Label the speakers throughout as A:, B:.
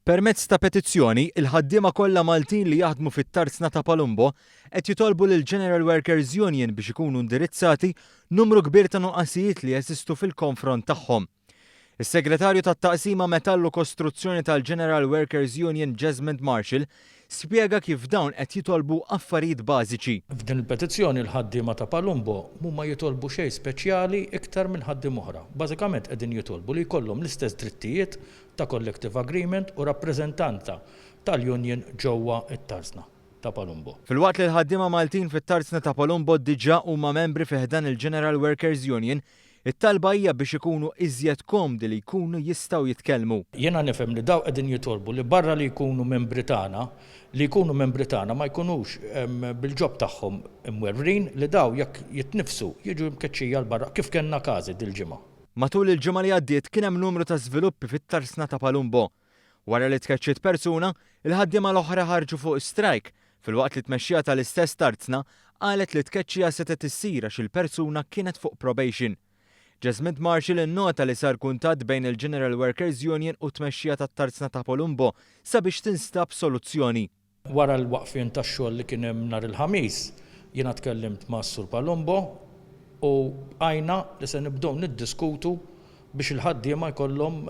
A: Permezz ta' petizzjoni, il-ħaddiema kollha Maltin li jaħdmu fit-tarsna ta' Palumbo qed jitolbu lil General Workers Union biex ikunu indirizzati numru kbir ta' nuqqasijiet li jeżistu fil-konfront tagħhom. Is-Segretarju tat-Taqsima Metallu Kostruzzjoni tal-General Workers Union Jesmond Marshall spjega kif dawn qed jitolbu affarijiet bażiċi.
B: F'din il-petizzjoni l-ħaddiema ta' Palumbo huma jitolbu xejn speċjali iktar minn ħaddiem oħra. Bażikament qegħdin jitolbu li jkollhom l-istess drittijiet ta' collective agreement u rappreżentanta tal-union ġewwa it-tarsna ta' Palumbo.
A: Filwaqt li l-ħaddiema Maltin fit-tarsna ta' Palumbo diġà huma membri fih dan il-General Workers Union, it-talba hija biex ikunu iżjed komdi li jkunu jistgħu jitkellmu.
B: Jiena nifhem li daw qegħdin jitolbu li barra li jkunu membri tagħna ma jkunux bil-ġob tagħhom imwerrin li daw jekk jitnifsu jiġu mkeċċija l barra kif kellna każi dil-ġimgħa.
A: Matul il-ġimgħa li għaddiet kien hemm numru ta' żviluppi fit-tarsna ta' Palumbo. Wara li tkeċċiet persuna, il-ħaddiema l-oħra ħarġu fuq strajk filwaqt li tmexxija tal-istess tarsna qalet li tkeċċija setgħet issir għax il-persuna kienet fuq probation. Jesmond Marshall innota li sar kuntatt bejn il-General Workers Union u tmexxija tat-tarsna ta' Palumbo sabiex tinstab soluzzjoni.
B: Wara l-waqfien tax-xogħol li kien hemm nhar il-ħamis, jiena tkellimt ma' Sur Palumbo u għajna li se nibdew niddiskutu biex il-ħaddiema jkollhom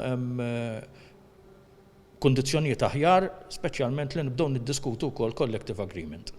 B: kundizzjonijiet aħjar, speċjalment li nibdew niddiskutu wkoll collective agreement.